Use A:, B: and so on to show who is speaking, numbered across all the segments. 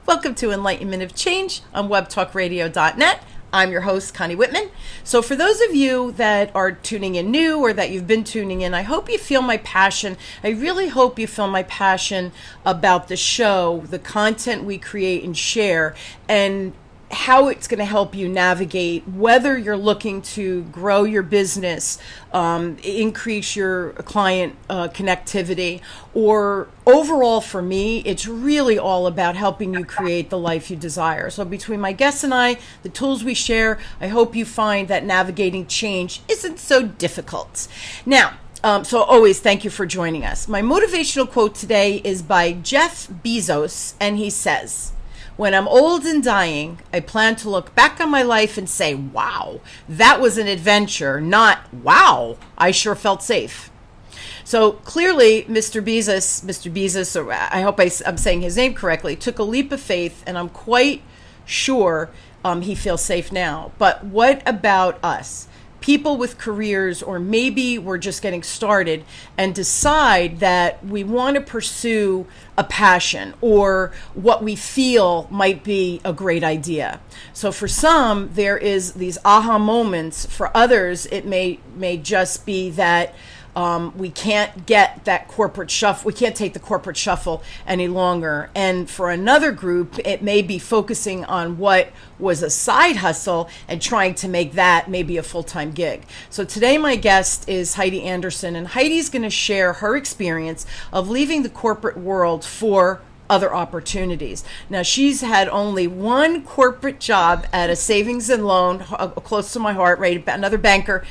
A: Welcome to Enlightenment of Change on webtalkradio.net. I'm your host, Connie Whitman. So for those of you that are tuning in new or that you've been tuning in, I hope you feel my passion. I really hope you feel my passion about the show, the content we create and share, and how it's going to help you navigate whether you're looking to grow your business, increase your client connectivity, or overall for me, it's really all about helping you create the life you desire. So between my guests and I, the tools we share, I hope you find that navigating change isn't so difficult. Now, so always thank you for joining us. My motivational quote today is by Jeff Bezos, and he says, "When I'm old and dying, I plan to look back on my life and say, wow, that was an adventure, not, wow, I sure felt safe." So clearly, Mr. Bezos, or I hope I'm saying his name correctly, took a leap of faith, and I'm quite sure he feels safe now. But what about us? People with careers, or maybe we're just getting started and decide that we want to pursue a passion or what we feel might be a great idea. So for some, there is these aha moments. For others, it may just be that we can't get that corporate shuffle. We can't take the corporate shuffle any longer. And for another group, it may be focusing on what was a side hustle and trying to make that maybe a full-time gig. So today my guest is Heidi Anderson, and Heidi's going to share her experience of leaving the corporate world for other opportunities. Now, she's had only one corporate job at a savings and loan, close to my heart, right? Another banker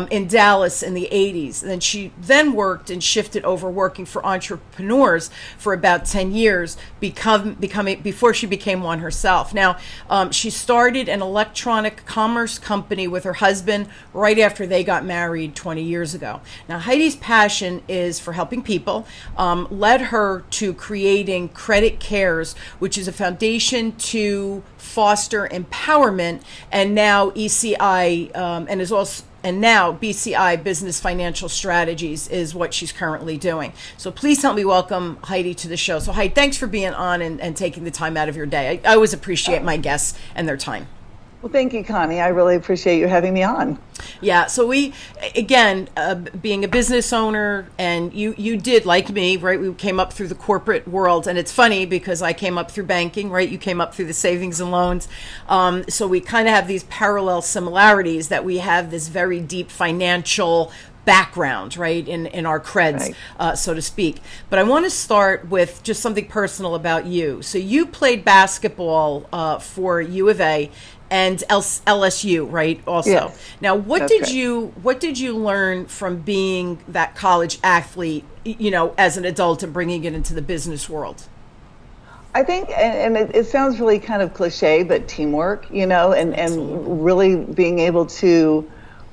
A: in Dallas in the 80s. And then she worked and shifted over working for entrepreneurs for about 10 years, before she became one herself. Now, she started an electronic commerce company with her husband right after they got married 20 years ago. Now, Heidi's passion is for helping people, led her to creating Credit Cares, which is a foundation to foster empowerment, and now ECI and now BCI, Business Financial Strategies, is what she's currently doing. So please help me welcome Heidi to the show. So Heidi, thanks for being on and taking the time out of your day. I always appreciate my guests and their time.
B: Well, thank you, Connie. I really appreciate you having me on.
A: Yeah, so we, again, being a business owner, and you did, like me, right? We came up through the corporate world, and it's funny because I came up through banking, right? You came up through the savings and loans. So we kind of have these parallel similarities, that we have this very deep financial background, right, in our creds, right, so to speak. But I want to start with just something personal about you. So you played basketball for U of A and LSU, right? Also,
B: yes,
A: now what did you learn from being that college athlete, as an adult and bringing it into the business world?
B: I think, and it sounds really kind of cliche, but teamwork, and really being able to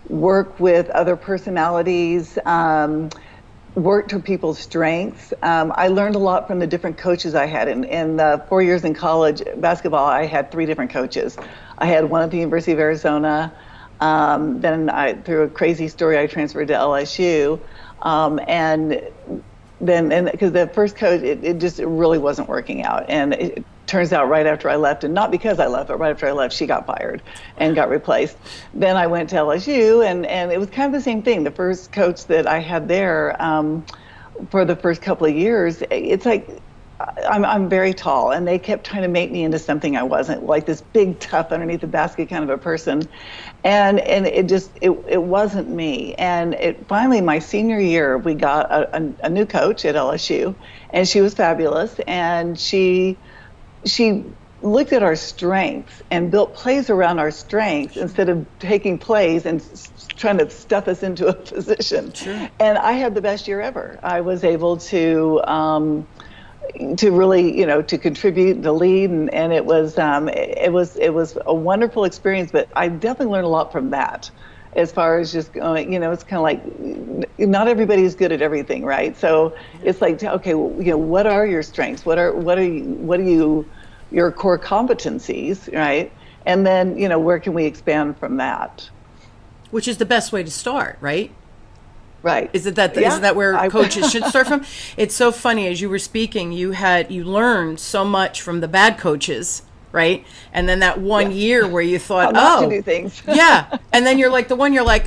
B: work with other personalities, work to people's strengths. I learned a lot from the different coaches I had. In the 4 years in college basketball, I had 3 different coaches. I had one at the University of Arizona. Then through a crazy story, I transferred to LSU. And because the first coach, it really wasn't working out. And it turns out right after I left, and not because I left, but right after I left, she got fired and got replaced. Then I went to LSU, and it was kind of the same thing. The first coach that I had there for the first couple of years, it's like, I'm very tall, and they kept trying to make me into something I wasn't, like this big, tough, underneath the basket kind of a person. And it wasn't me. And finally, my senior year, we got a new coach at LSU, and she was fabulous. And she looked at our strengths and built plays around our strengths instead of taking plays and trying to stuff us into a position.
A: Sure.
B: And I had the best year ever. I was able to really, to contribute, to lead, and it was a wonderful experience. But I definitely learned a lot from that, as far as just going, it's kind of like not everybody's good at everything, right? So it's like, okay, what are your strengths? What are your core competencies, right? And then, where can we expand from that?
A: Which is the best way to start, right?
B: Right.
A: Isn't that where coaches should start from? It's so funny, as you were speaking, you learned so much from the bad coaches, right? And then that one year where you thought,
B: how not to do things.
A: yeah. And then you're like,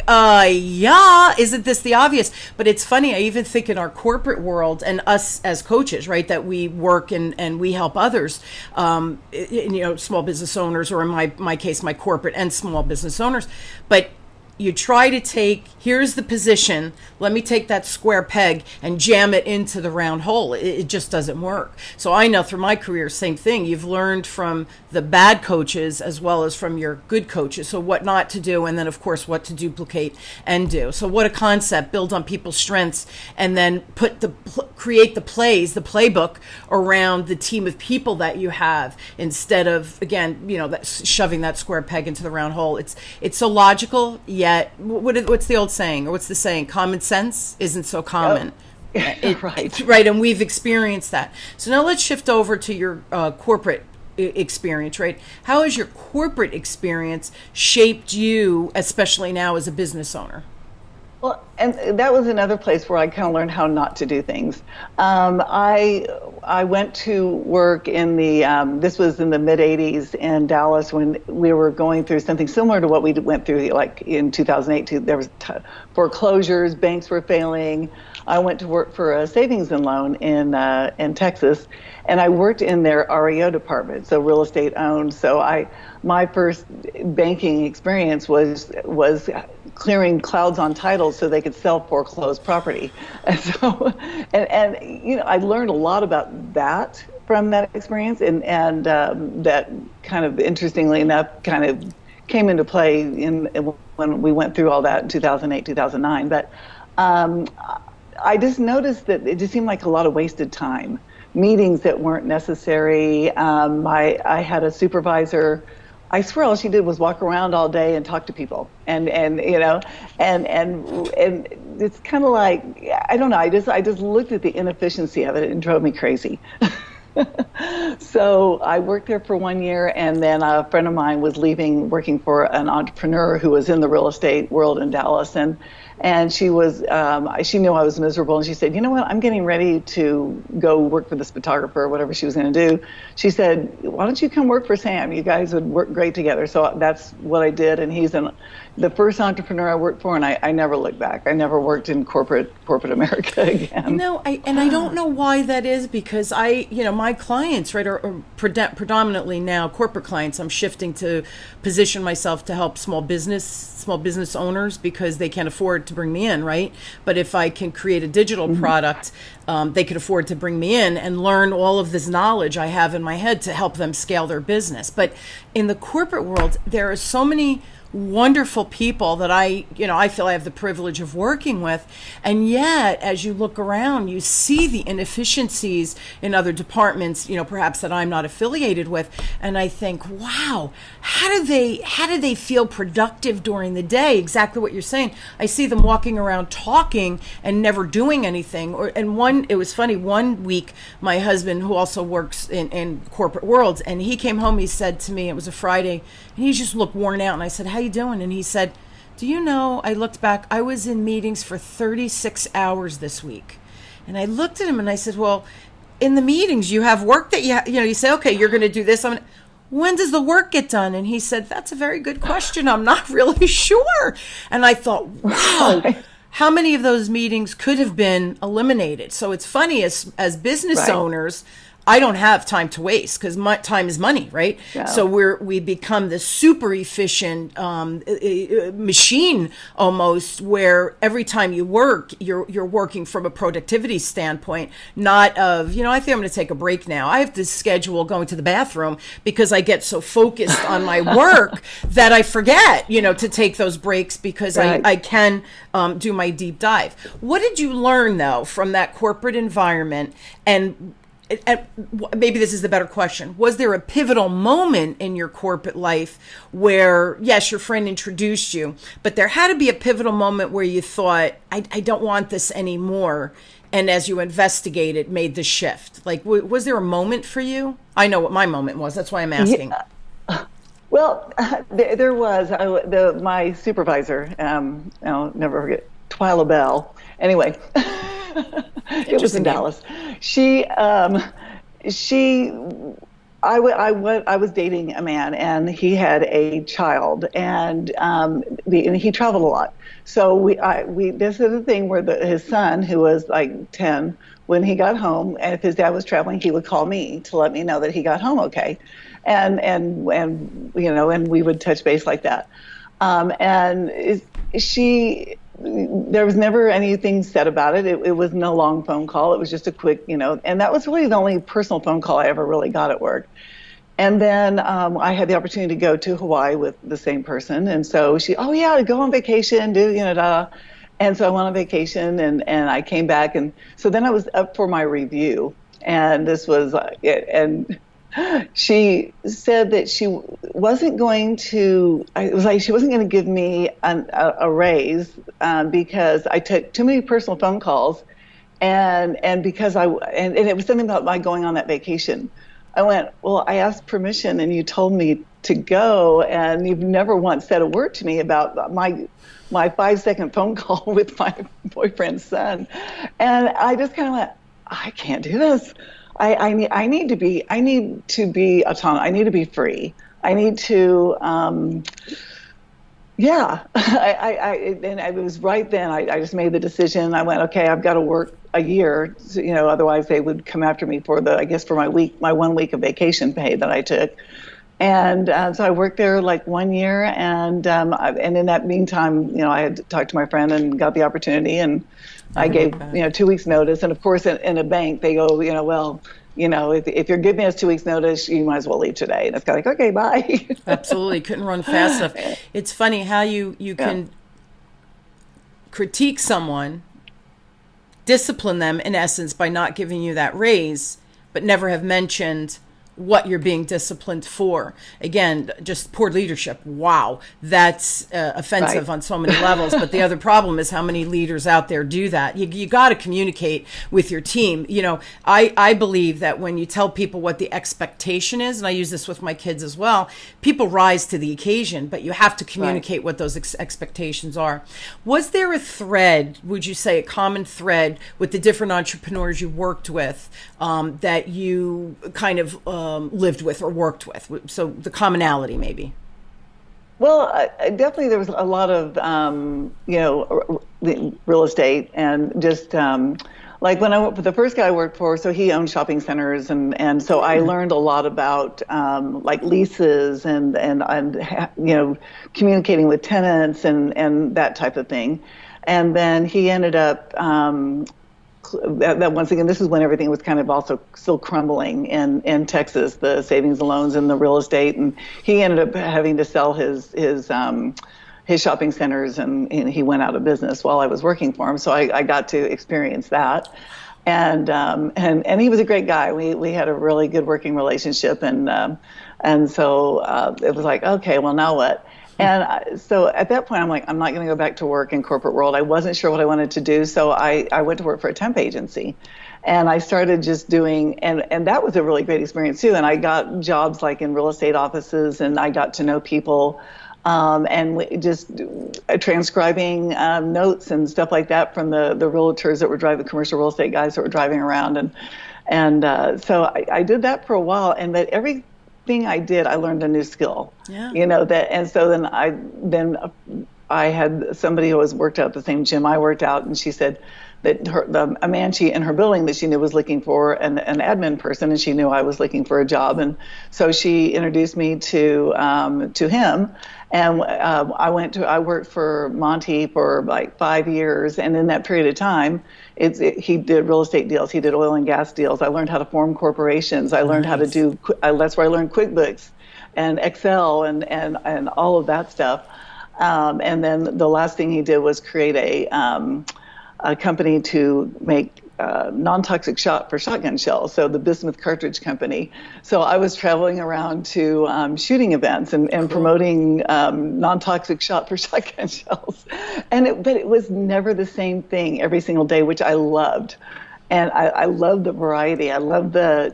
A: yeah, isn't this the obvious? But it's funny, I even think in our corporate world and us as coaches, right, that we work and we help others, small business owners, or in my case, my corporate and small business owners. But you try to take, here's the position, let me take that square peg and jam it into the round hole. It just doesn't work. So I know through my career, same thing. You've learned from the bad coaches as well as from your good coaches. So what not to do, and then of course what to duplicate and do. So what a concept, build on people's strengths, and then create the plays, the playbook around the team of people that you have, instead of, again, shoving that square peg into the round hole. It's so logical, yet what's the old saying, or what's the saying? Common sense isn't so common. Right. And we've experienced that. So now let's shift over to your corporate experience, right? How has your corporate experience shaped you, especially now as a business owner?
B: Well, and that was another place where I kind of learned how not to do things. I went to work in this was in the mid 80s in Dallas, when we were going through something similar to what we went through, like in 2008. There was foreclosures, banks were failing. I went to work for a savings and loan in Texas, and I worked in their REO department, so real estate owned. So my first banking experience was clearing clouds on titles so they could sell foreclosed property. And so, I learned a lot about that from that experience, and that kind of, interestingly enough, kind of came into play when we went through all that in 2008, 2009. But I just noticed that it just seemed like a lot of wasted time, meetings that weren't necessary. I had a supervisor, I swear all she did was walk around all day and talk to people, and it's kind of like, I don't know, I just looked at the inefficiency of it and it drove me crazy. So I worked there for 1 year, and then a friend of mine was leaving, working for an entrepreneur who was in the real estate world in Dallas, and she knew I was miserable, and she said, you know what, I'm getting ready to go work for this photographer, or whatever she was going to do. She said, why don't you come work for Sam? You guys would work great together. So that's what I did, and he's the first entrepreneur I worked for, and I never looked back. I never worked in corporate America again.
A: I don't know why that is, because my clients, right, are predominantly now corporate clients. I'm shifting to position myself to help small business owners, because they can't afford to bring me in, right? But if I can create a digital product, they could afford to bring me in and learn all of this knowledge I have in my head to help them scale their business. But in the corporate world, there are so many wonderful people that I feel I have the privilege of working with. And yet, as you look around, you see the inefficiencies in other departments, perhaps that I'm not affiliated with. And I think, wow, how do they feel productive during the day? Exactly what you're saying. I see them walking around talking and never doing anything. It was funny, one week, my husband, who also works in corporate worlds, and he came home, he said to me, it was a Friday, and he just looked worn out. And I said, how you doing? And he said, do you know, I looked back, I was in meetings for 36 hours this week. And I looked at him and I said, well, in the meetings you have work that you say, okay, you're going to do this. When does the work get done? And he said, that's a very good question. I'm not really sure. And I thought, wow, how many of those meetings could have been eliminated? So it's funny, as business owners, I don't have time to waste, because my time is money, right? Yeah. So we become this super efficient machine almost, where every time you work, you're working from a productivity standpoint, not of, I think I'm going to take a break now. I have to schedule going to the bathroom, because I get so focused on my work that I forget, to take those breaks, because I can do my deep dive. What did you learn, though, from that corporate environment? And maybe this is the better question. Was there a pivotal moment in your corporate life where, yes, your friend introduced you, but there had to be a pivotal moment where you thought, I don't want this anymore, and as you investigated, made the shift? Like, was there a moment for you? I know what my moment was. That's why I'm asking.
B: Yeah. Well, there was. My supervisor, I'll never forget, Twyla Bell. Anyway, it was in Dallas. I was dating a man, and he had a child, and he traveled a lot. So this is the thing where his son, who was like 10, when he got home, and if his dad was traveling, he would call me to let me know that he got home okay, and we would touch base like that. There was never anything said about it. It wasn't a long phone call. It was just a quick, and that was really the only personal phone call I ever really got at work. And then I had the opportunity to go to Hawaii with the same person. And so oh yeah, go on vacation, da. And so I went on vacation, and I came back. And so then I was up for my review. And this was it. And she said that she wasn't going to give me a raise because I took too many personal phone calls, and because and it was something about my going on that vacation. I went, well, I asked permission and you told me to go, and you've never once said a word to me about my 5-second phone call with my boyfriend's son. And I just kind of went, I can't do this. I need to be autonomous. I need to be free. I need to, and it was right then. I just made the decision. I went, okay, I've got to work a year, otherwise they would come after me for my 1 week of vacation pay that I took. And so I worked there like 1 year, and in that meantime, I had talked to my friend and got the opportunity, and I gave 2 weeks notice. And of course, in a bank, they go, if you're giving us 2 weeks notice, you might as well leave today. And it's kind of like, okay, bye.
A: Absolutely, couldn't run fast enough. It's funny how you can critique someone, discipline them in essence by not giving you that raise, but never have mentioned what you're being disciplined for. Again, just poor leadership. Wow, that's offensive on so many levels. But the other problem is how many leaders out there do that. You got to communicate with your team. I believe that when you tell people what the expectation is, and I use this with my kids as well, people rise to the occasion, but you have to communicate what those expectations are. Was there a thread, would you say a common thread with the different entrepreneurs you worked with that you kind of lived with or worked with? So the commonality maybe.
B: Well, definitely there was a lot of, real estate, and just like when I went for the first guy I worked for, so he owned shopping centers, and so I learned a lot about like leases and communicating with tenants and that type of thing. And then he ended up that once again, this is when everything was kind of also still crumbling in Texas, the savings and loans and the real estate, and he ended up having to sell his shopping centers, and he went out of business while I was working for him. So I got to experience that, and he was a great guy. We had a really good working relationship, and so it was like, okay, well, now what? And so at that point, I'm like, I'm not going to go back to work in corporate world. I wasn't sure what I wanted to do, so I went to work for a temp agency. And I started just doing, and that was a really great experience too. And I got jobs like in real estate offices, and I got to know people, just transcribing notes and stuff like that from the realtors that were driving, commercial real estate guys that were driving around. And so I did that for a while, and that everything I did, I learned a new skill. Yeah. And so then I had somebody who was worked out at the same gym I worked out, and she said that a man in her building that she knew was looking for an admin person, and she knew I was looking for a job, and so she introduced me to him, and I worked for Monty for like 5 years, and in that period of time, he did real estate deals, he did oil and gas deals. I learned how to form corporations. I learned how to do. That's where I learned QuickBooks and Excel and all of that stuff. And then the last thing he did was create a company to make non-toxic shot for shotgun shells, so the Bismuth cartridge company. So I was traveling around to shooting events and promoting non-toxic shot for shotgun shells, but it was never the same thing every single day, which I loved. And I love the variety. I love the,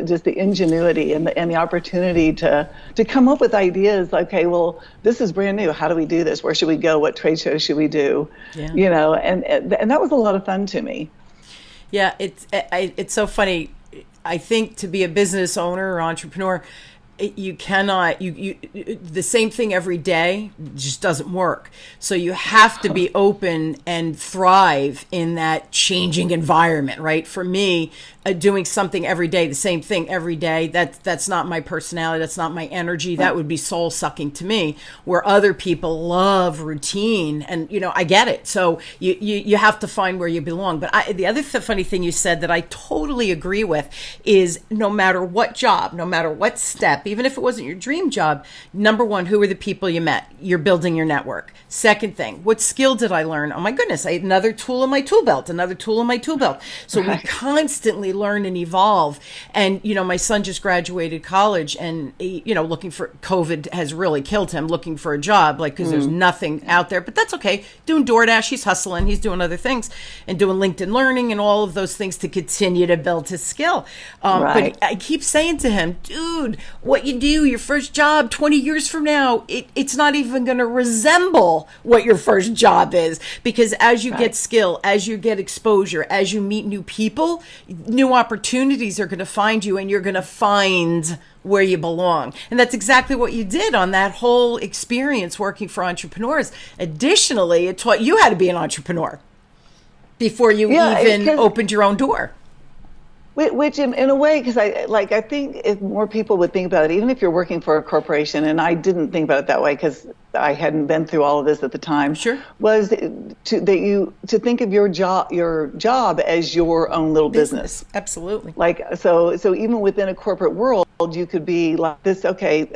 B: just the ingenuity and the opportunity to come up with ideas. Okay, well, this is brand new. How do we do this? Where should we go? What trade shows should we do?
A: Yeah.
B: And that was a lot of fun to me.
A: Yeah, it's so funny. I think to be a business owner or entrepreneur, you cannot the same thing every day just doesn't work. So you have to be open and thrive in that changing environment, right? For me, doing something every day, the same thing every day, that's not my personality, that's not my energy. That would be soul sucking to me. Where other people love routine, and I get it. So you have to find where you belong. But the other funny thing you said that I totally agree with is, no matter what job, no matter what step, even if it wasn't your dream job, number one, who are the people you met? You're building your network. Second thing, what skill did I learn? Oh my goodness, I had another tool in my tool belt, another tool in my tool belt. So we constantly learn and evolve. And, my son just graduated college, and, looking for, COVID has really killed him, looking for a job, because there's nothing out there, but that's okay. Doing DoorDash, he's hustling, he's doing other things, and doing LinkedIn Learning and all of those things to continue to build his skill.
B: Right.
A: But I keep saying to him, dude, what you do, your first job 20 years from now, it's not even going to resemble what your first job is, because as you get skill, as you get exposure, as you meet new people, new opportunities are going to find you, and you're going to find where you belong. And that's exactly what you did on that whole experience working for entrepreneurs. Additionally, it taught you how to be an entrepreneur before you even opened your own door.
B: Which in a way, because I think if more people would think about it, even if you're working for a corporation, and I didn't think about it that way because I hadn't been through all of this at the time.
A: Sure.
B: Was to think of your job as your own little business.
A: Absolutely.
B: So even within a corporate world, you could be like this. Okay,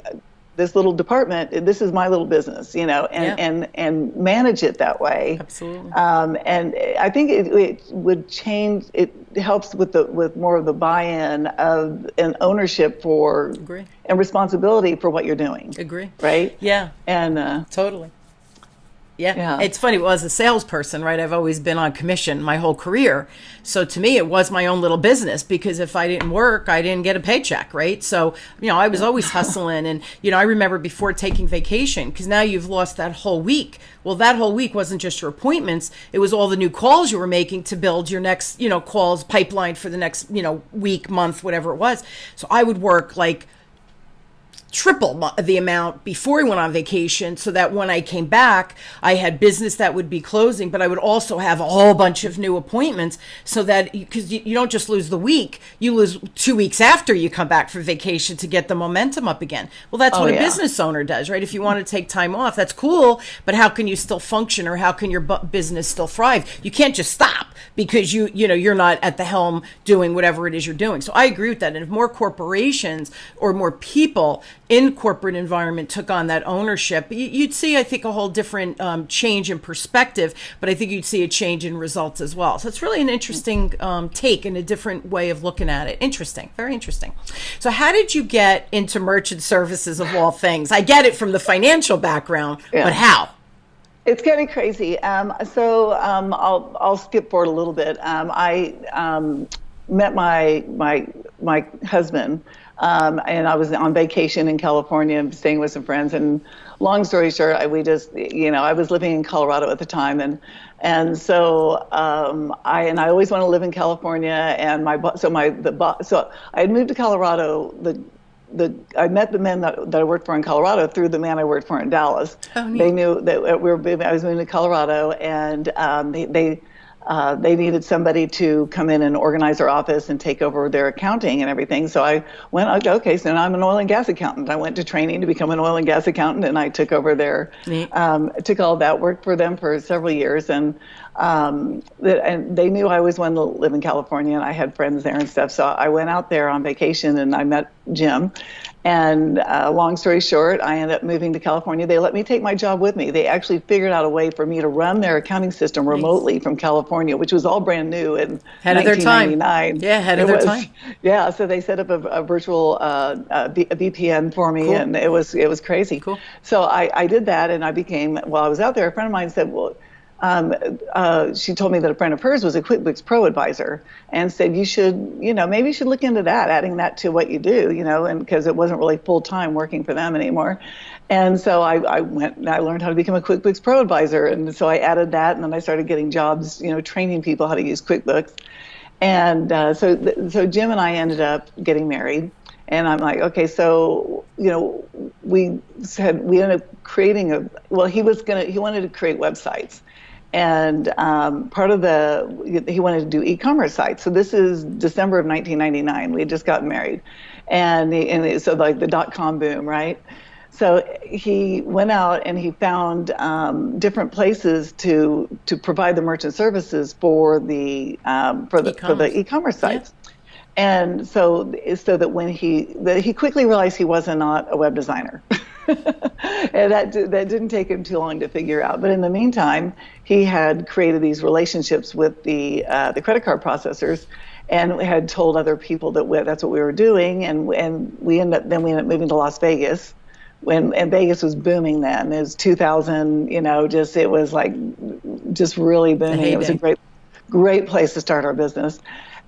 B: this little department, this is my little business, and manage it that way.
A: Absolutely.
B: And I think it would change. It helps with more of the buy-in of an ownership for
A: Agree.
B: And responsibility for what you're doing.
A: Agree.
B: Right.
A: Yeah.
B: And
A: totally. Yeah. It's funny. Well, as a salesperson, right, I've always been on commission my whole career. So to me, it was my own little business, because if I didn't work, I didn't get a paycheck, right? So, I was always hustling. And, I remember before taking vacation, because now you've lost that whole week. Well, that whole week wasn't just your appointments. It was all the new calls you were making to build your next, calls pipeline for the next, week, month, whatever it was. So I would work triple the amount before I went on vacation, so that when I came back, I had business that would be closing, but I would also have a whole bunch of new appointments, so that, because you don't just lose the week, you lose 2 weeks after you come back from vacation to get the momentum up again. Well, that's what a business owner does, right? If you want to take time off, that's cool, but how can you still function, or how can your business still thrive? You can't just stop because you're not at the helm doing whatever it is you're doing. So I agree with that. And if more corporations or more people in corporate environment took on that ownership, you'd see, I think, a whole different change in perspective, but I think you'd see a change in results as well. So it's really an interesting take and a different way of looking at it. Interesting, very interesting. So how did you get into merchant services of all things? I get it from the financial background, but how?
B: It's getting crazy. I'll skip forward a little bit. I met my husband, and I was on vacation in California, staying with some friends. And long story short, I was living in Colorado at the time, and so I always want to live in California. And so I had moved to Colorado. I met the men that I worked for in Colorado through the man I worked for in Dallas.
A: Oh, neat.
B: They knew that I was moving to Colorado, and they needed somebody to come in and organize their office and take over their accounting and everything. So I went, okay, so now I'm an oil and gas accountant. I went to training to become an oil and gas accountant, and I took over took all that, worked for them for several years. And they knew I always wanted to live in California, and I had friends there and stuff. So I went out there on vacation, and I met Jim. And long story short, I ended up moving to California. They let me take my job with me. They actually figured out a way for me to run their accounting system remotely from California, which was all brand new in 1999.
A: Yeah, ahead of their time.
B: Yeah, so they set up a virtual a VPN for me, and it was crazy.
A: Cool.
B: So I did that, and I was out there. A friend of mine said, well, she told me that a friend of hers was a QuickBooks Pro advisor and said, you should, maybe you should look into that, adding that to what you do, and because it wasn't really full time working for them anymore. And so I went and I learned how to become a QuickBooks Pro advisor. And so I added that, and then I started getting jobs, training people how to use QuickBooks. And so Jim and I ended up getting married. And I'm like, okay, so, we ended up creating he wanted to create websites. And he wanted to do e-commerce sites. So this is December of 1999. We had just gotten married. So like the .com boom, right? So he went out and he found different places to provide the merchant services for the e-commerce sites. Yeah. And so that when he quickly realized he was not a web designer. And that didn't take him too long to figure out. But in the meantime, he had created these relationships with the credit card processors, and had told other people that that's what we were doing. And we ended up moving to Las Vegas. And Vegas was booming then. It was 2000, it was like just really booming. It was a great place to start our business.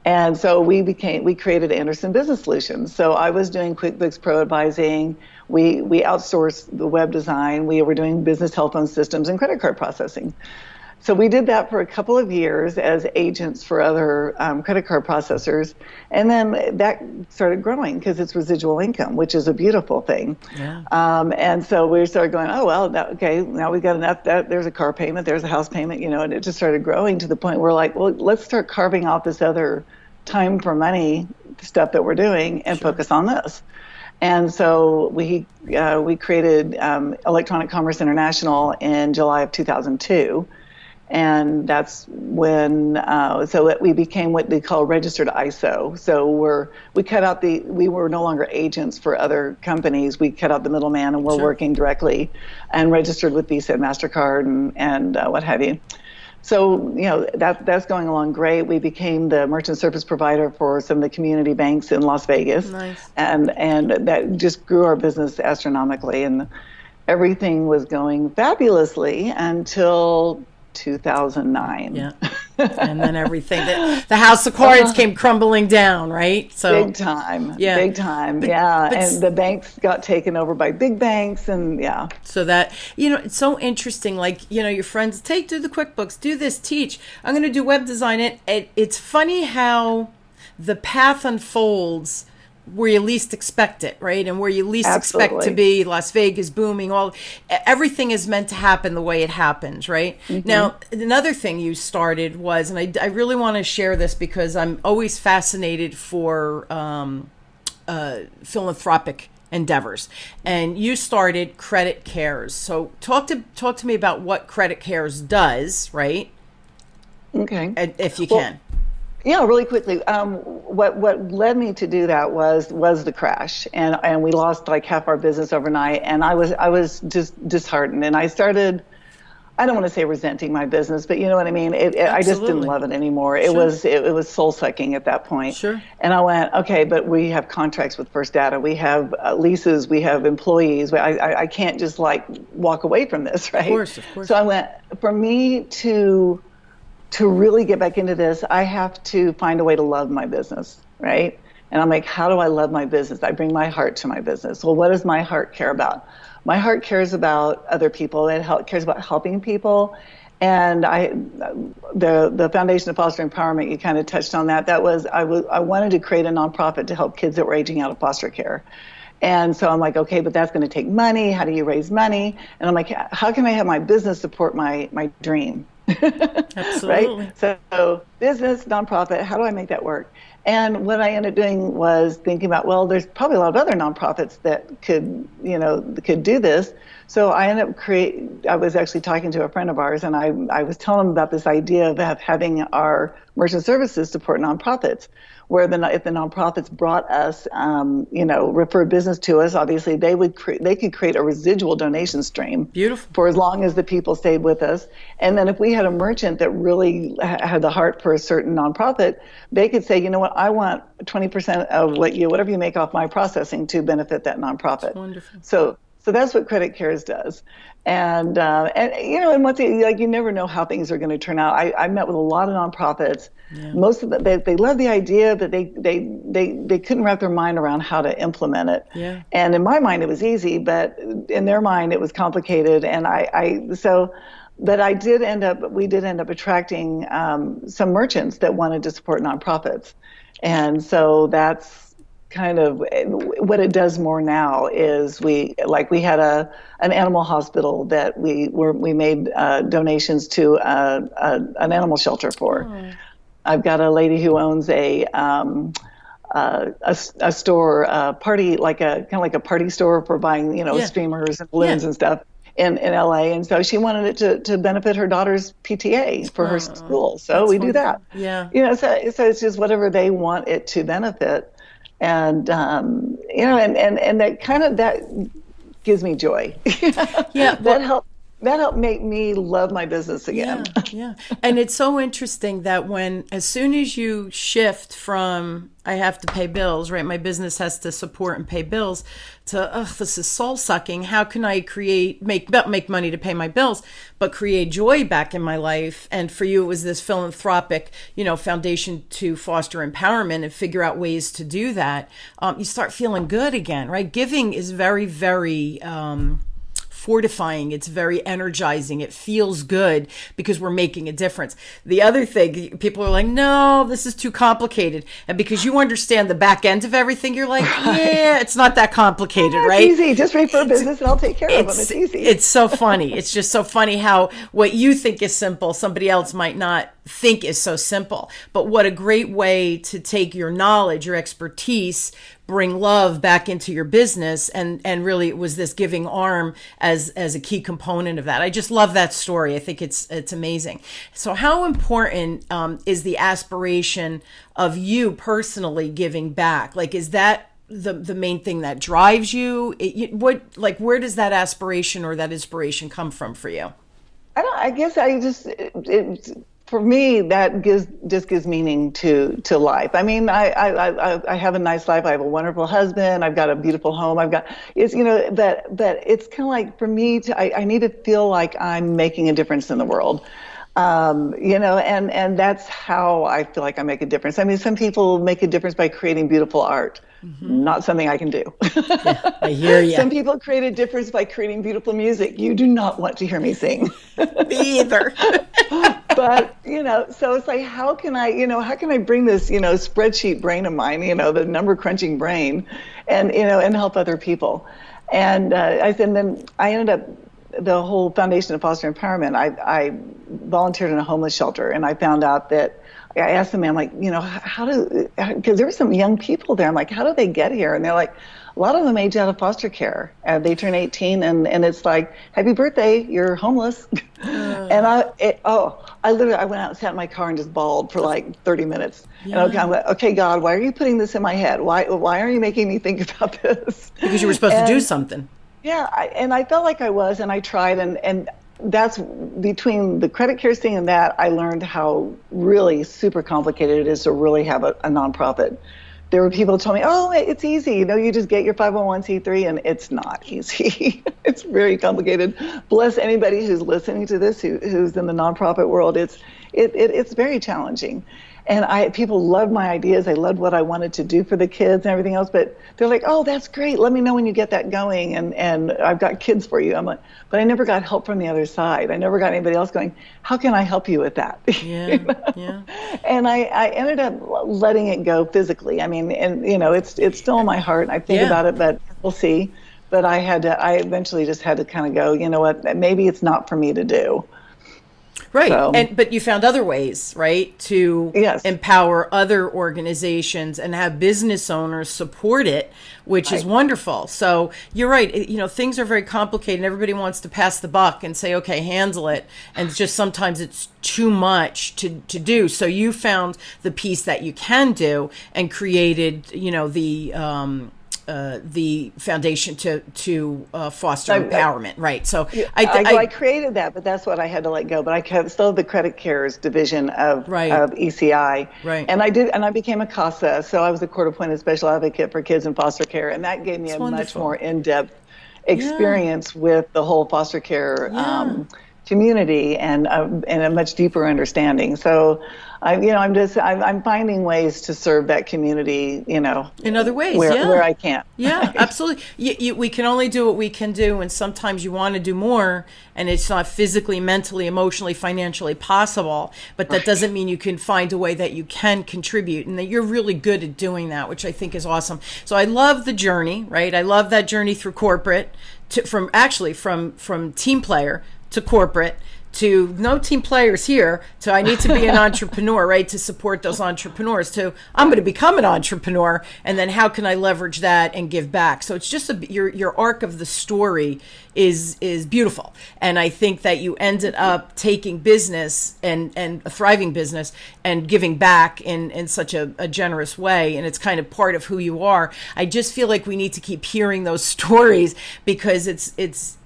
B: And so we created Anderson Business Solutions. So I was doing QuickBooks Pro advising. We outsourced the web design. We were doing business telephone systems and credit card processing. So we did that for a couple of years as agents for other credit card processors. And then that started growing because it's residual income, which is a beautiful thing. Yeah. And so we started going, oh, well, now we've got enough. There's a car payment, there's a house payment, and it just started growing to the point where like, well, let's start carving out this other time for money stuff that we're doing and focus on this. And so we created Electronic Commerce International in July of 2002. And that's when, we became what they call registered ISO. So we were no longer agents for other companies. We cut out the middleman, and we're working directly and registered with Visa and MasterCard and what have you. So, that's going along great. We became the merchant service provider for some of the community banks in Las Vegas. Nice. And that just grew our business astronomically. And everything was going fabulously until 2009.
A: Yeah. And then everything, the house of cards came crumbling down, right? So
B: big time. And the banks got taken over by big banks, and
A: so that, it's so interesting. Like, your friends do the QuickBooks, do this, teach. I'm going to do web design. It's funny how the path unfolds where you least expect it, right? And where you least expect to be. Las Vegas booming, everything is meant to happen the way it happens, right? Mm-hmm. Now, another thing you started was, and I really want to share this because I'm always fascinated for philanthropic endeavors, and you started Credit Cares. So talk to me about what Credit Cares does, right?
B: Okay,
A: if you can.
B: Yeah, really quickly. What led me to do that was the crash, and we lost like half our business overnight, and I was just disheartened, and I started, I don't want to say resenting my business, but you know what I mean. I just didn't love it anymore. It was soul sucking at that point. Sure. And I went, okay, but we have contracts with First Data, we have leases, we have employees. I can't just like walk away from this, right? Of course. So I went, for me to really get back into this, I have to find a way to love my business, right? And I'm like, how do I love my business? I bring my heart to my business. Well, what does my heart care about? My heart cares about other people. It cares about helping people. And the Foundation of Foster Empowerment, you kind of touched on that. That was, I wanted to create a nonprofit to help kids that were aging out of foster care. And so I'm like, okay, but that's going to take money. How do you raise money? And I'm like, how can I have my business support my dream?
A: Absolutely.
B: Right? So business, nonprofit, how do I make that work? And what I ended up doing was thinking about, well, there's probably a lot of other nonprofits that could do this. So I ended up I was actually talking to a friend of ours, and I was telling him about this idea of having our merchant services support nonprofits, where if the nonprofits brought us, referred business to us, obviously they could create a residual donation stream. Beautiful. For as long as the people stayed with us. And then if we had a merchant that really had the heart for a certain nonprofit, they could say, you know what, I want 20% of whatever you make off my processing to benefit that nonprofit. That's wonderful. So that's what Credit Cares does. And you know, and like you never know how things are going to turn out. I met with a lot of nonprofits.
A: Yeah.
B: Most of them, they love the idea, but they couldn't wrap their mind around how to implement it.
A: Yeah.
B: And in my mind, it was easy, but in their mind, it was complicated. And but we did end up attracting some merchants that wanted to support nonprofits. And so that's kind of what it does more now is we had an animal hospital that we made donations to an animal shelter for.
A: Oh.
B: I've got a lady who owns a store, party, like a kind of like a party store for buying, you know, streamers and balloons and stuff in LA. And so she wanted it to benefit her daughter's PTA for her school. So we do that.
A: Yeah.
B: You know, so it's just whatever they want it to benefit. And you know, and that gives me joy.
A: Yeah,
B: that helped make me love my business again.
A: Yeah. And it's so interesting that as soon as you shift from I have to pay bills, right? My business has to support and pay bills to, this is soul sucking. How can I make money to pay my bills, but create joy back in my life? And for you, it was this philanthropic, you know, foundation to foster empowerment and figure out ways to do that. You start feeling good again, right? Giving is very, very, fortifying. It's very energizing. It feels good because we're making a difference. The other thing, people are like, no, this is too complicated. And because you understand the back end of everything, you're like, yeah, it's not that complicated, right?
B: It's easy. Just refer business and I'll take care of them. It's easy.
A: It's so funny. It's just so funny how what you think is simple, somebody else might not think is so simple. But what a great way to take your knowledge, your expertise, bring love back into your business, and really it was this giving arm as a key component of that. I just love that story. I think it's amazing. So how important is the aspiration of you personally giving back? Like, is that the main thing that drives you? Where does that aspiration or that inspiration come from for you?
B: I guess for me, that gives meaning to life. I mean, I have a nice life. I have a wonderful husband. I've got a beautiful home. But it's kind of like for me I need to feel like I'm making a difference in the world. You know, and that's how I feel like I make a difference. I mean, some people make a difference by creating beautiful art. Mm-hmm. Not something I can do.
A: Yeah, I hear you.
B: Some people create a difference by creating beautiful music. You do not want to hear me sing.
A: Me either.
B: But, you know, so it's like, how can I bring this, you know, spreadsheet brain of mine, you know, the number crunching brain, and, you know, and help other people. And then I ended up, the whole Foundation of Foster Empowerment, I volunteered in a homeless shelter, and I found out that I asked the man, like, you know, because there were some young people there. I'm like, how do they get here? And they're like, a lot of them age out of foster care. They turn 18 and it's like, happy birthday, you're homeless. And I went out and sat in my car and just bawled for like 30 minutes. Yeah. And I'm like, okay, God, why are you putting this in my head? Why are you making me think about this?
A: Because you were supposed to do something.
B: Yeah, and I felt like I was, and I tried, and that's between the Credit Cares thing and that, I learned how really super complicated it is to really have a nonprofit. There were people who told me, oh, it's easy. You know, you just get your 501c3, and it's not easy. It's very complicated. Bless anybody who's listening to this, who's in the nonprofit world. It's very challenging. And people loved my ideas. They loved what I wanted to do for the kids and everything else. But they're like, oh, that's great. Let me know when you get that going. And I've got kids for you. I'm like, but I never got help from the other side. I never got anybody else going, how can I help you with that?
A: Yeah,
B: you know?
A: yeah.
B: And I ended up letting it go physically. I mean, and, you know, it's still in my heart. I think about it, but we'll see. But I eventually just had to kind of go, you know what, maybe it's not for me to do.
A: Right. So, but you found other ways, right, to empower other organizations and have business owners support it, which is wonderful. So you're right. You know, things are very complicated and everybody wants to pass the buck and say, okay, handle it. And just sometimes it's too much to do. So you found the piece that you can do and created, you know, the foundation to foster empowerment, right? So
B: I created that, but that's what I had to let go. But I still have the Credit Cares division of ECI,
A: right?
B: And I became a CASA, so I was a court-appointed special advocate for kids in foster care, and that gave me much more in-depth experience with the whole foster care community and a much deeper understanding. So I'm finding ways to serve that community,
A: in other ways,
B: where I can.
A: Yeah, absolutely. We can only do what we can do, and sometimes you want to do more, and it's not physically, mentally, emotionally, financially possible. But that doesn't mean you can find a way that you can contribute, and that you're really good at doing that, which I think is awesome. So I love the journey, right? I love that journey through corporate, from team player to corporate, to no team players here, to I need to be an entrepreneur, right? To support those entrepreneurs, to I'm going to become an entrepreneur, and then how can I leverage that and give back? So it's just your arc of the story is beautiful, and I think that you ended up taking business and a thriving business and giving back in such a generous way, and it's kind of part of who you are. I just feel like we need to keep hearing those stories because it's.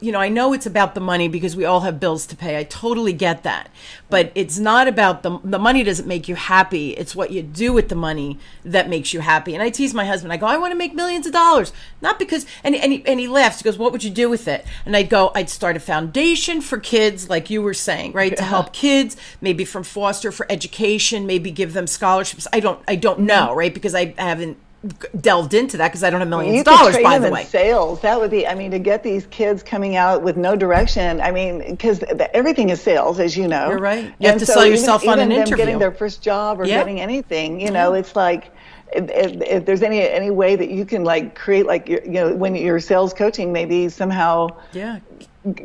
A: I know it's about the money because we all have bills to pay. I totally get that. But it's not about the money doesn't make you happy. It's what you do with the money that makes you happy. And I tease my husband. I go, I want to make millions of dollars. Not because, and he laughs. He goes, what would you do with it? And I'd go, I'd start a foundation for kids, like you were saying, right? Yeah. To help kids, maybe from foster for education, maybe give them scholarships. I don't know, right? Because I haven't delved into that because I don't have millions of dollars, by the way.
B: Sales, that would be, to get these kids coming out with no direction, because everything is sales, as you know.
A: You're right. You have to sell yourself on an interview.
B: Getting their first job or getting anything, it's like, if there's any way that you can create, when you're sales coaching, maybe somehow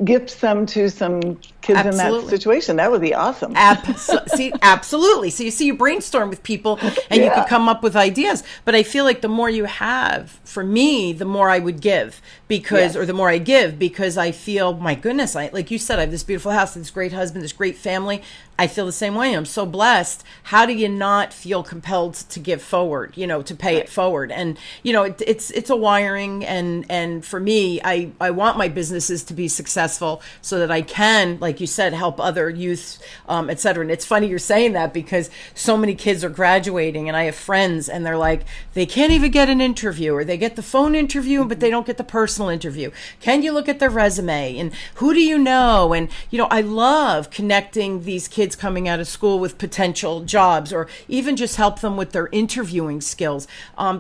B: gift some to some kids in that situation. That would be awesome.
A: Absolutely. So you brainstorm with people and you can come up with ideas. But I feel like the more you have, for me, the more I would give or the more I give, because I feel, my goodness, like you said, I have this beautiful house, this great husband, this great family. I feel the same way. I'm so blessed. How do you not feel compelled to give forward, to pay it forward? And, it's a wiring. And for me, I want my businesses to be successful so that I can, like you said, help other youth, et cetera. And it's funny you're saying that because so many kids are graduating, and I have friends and they're like, they can't even get an interview, or they get the phone interview, but they don't get the personal interview. Can you look at their resume? And who do you know? And, I love connecting these kids coming out of school with potential jobs, or even just help them with their interviewing skills.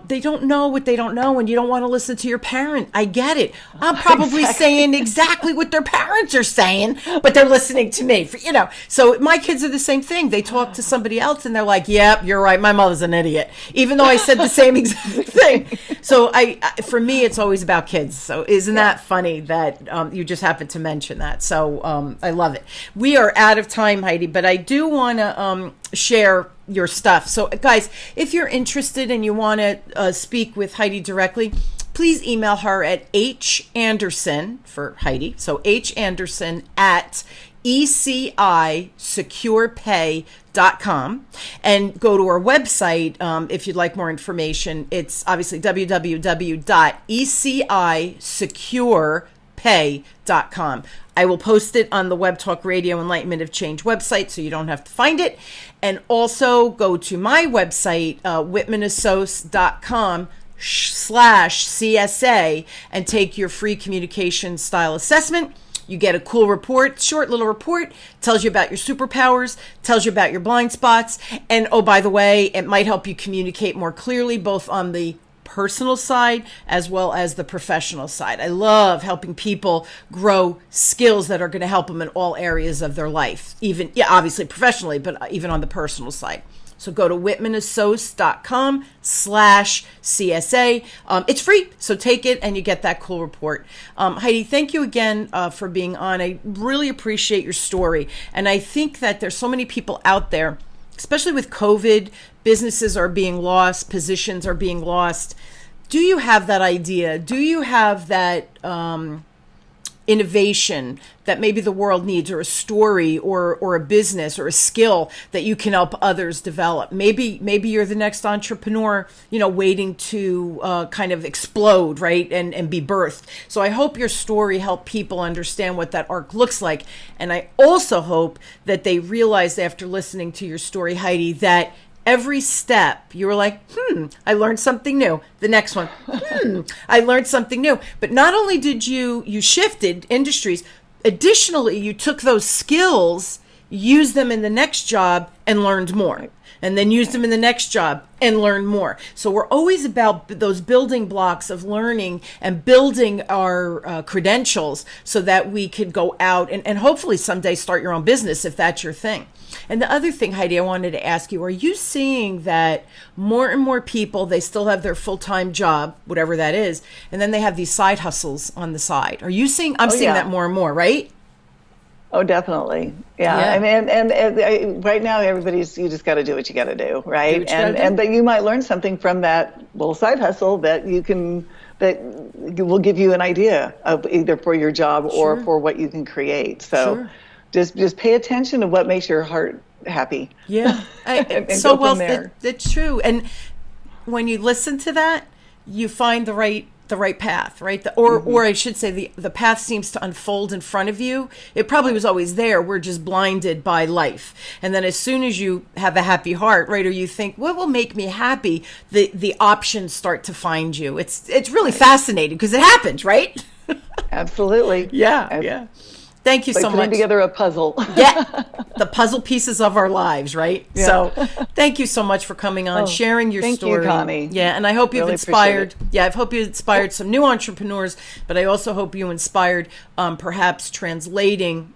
A: They don't know what they don't know, and you don't want to listen to your parent. I get it. I'm probably saying exactly what their parents are saying, but they're listening to me. So my kids are the same thing. They talk to somebody else and they're like, yep, you're right. My mother's an idiot, even though I said the same exact thing. So for me, it's always about kids. So isn't that funny that you just happened to mention that? So I love it. We are out of time, Heidi, but I do want to share your stuff. So guys, if you're interested and you want to speak with Heidi directly, please email her at Anderson for Heidi. So Anderson at ECISecurePay.com, and go to our website if you'd like more information. It's obviously www.ECISecurePay.com. I will post it on the Web Talk Radio Enlightenment of Change website, so you don't have to find it. And also go to my website, whitmanassociates.com/CSA, and take your free communication style assessment. You get a cool report, short little report, tells you about your superpowers, tells you about your blind spots. And oh, by the way, it might help you communicate more clearly, both on the personal side as well as the professional side. I love helping people grow skills that are going to help them in all areas of their life, even, obviously professionally, but even on the personal side. So go to whitmanassociates.com/CSA. It's free, so take it and you get that cool report. Heidi, thank you again for being on. I really appreciate your story. And I think that there's so many people out there, especially with COVID, businesses are being lost, positions are being lost. Do you have that idea? Do you have that innovation that maybe the world needs, or a story, or a business, or a skill that you can help others develop? Maybe you're the next entrepreneur, waiting to kind of explode, right, and be birthed. So I hope your story helped people understand what that arc looks like. And I also hope that they realized after listening to your story, Heidi, that every step you were like, I learned something new. The next one, I learned something new. But not only did you shifted industries, additionally, you took those skills, used them in the next job, and learned more. And then used them in the next job and learn more. So we're always about those building blocks of learning and building our credentials so that we could go out and hopefully someday start your own business if that's your thing. And the other thing, Heidi, I wanted to ask you, are you seeing that more and more people, they still have their full-time job, whatever that is, and then they have these side hustles on the side? Are you seeing, I'm seeing that more and more, right?
B: Oh, definitely. Yeah. I mean, and right now you just got to do what you got to do, right? But you might learn something from that little side hustle that will give you an idea of either for your job or for what you can create. So just pay attention to what makes your heart happy.
A: Yeah.
B: and
A: so
B: go from there.
A: That's true. And when you listen to that, you find the right path, right? Or I should say the path seems to unfold in front of you. It probably was always there. We're just blinded by life. And then as soon as you have a happy heart, right, or you think, what will make me happy? The options start to find you. It's really fascinating because it happens, right?
B: Absolutely.
A: Yeah. Thank you so much.
B: Putting together a puzzle.
A: Yeah, the puzzle pieces of our lives, right? Yeah. So thank you so much for coming on, sharing your story.
B: Thank you, Connie.
A: Yeah, and I hope you've inspired. Yeah, I hope you inspired some new entrepreneurs, but I also hope you inspired perhaps translating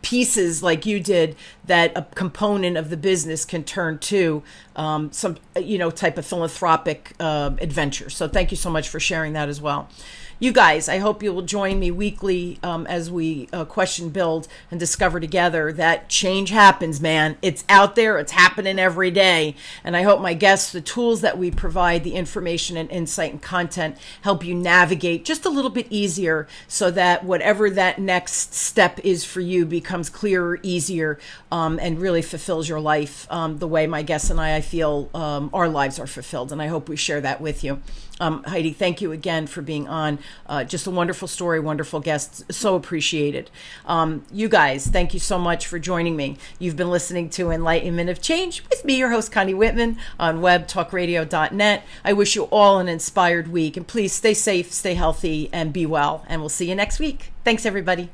A: pieces like you did that a component of the business can turn to some type of philanthropic adventure. So thank you so much for sharing that as well. You guys, I hope you will join me weekly as we question, build, and discover together that change happens, man. It's out there. It's happening every day. And I hope my guests, the tools that we provide, the information and insight and content help you navigate just a little bit easier so that whatever that next step is for you becomes clearer, easier, and really fulfills your life the way my guests and I feel our lives are fulfilled. And I hope we share that with you. Heidi, thank you again for being on. Just a wonderful story, wonderful guest. So appreciated. You guys, thank you so much for joining me. You've been listening to Enlightenment of Change with me, your host, Connie Whitman, on webtalkradio.net. I wish you all an inspired week. And please stay safe, stay healthy, and be well. And we'll see you next week. Thanks, everybody.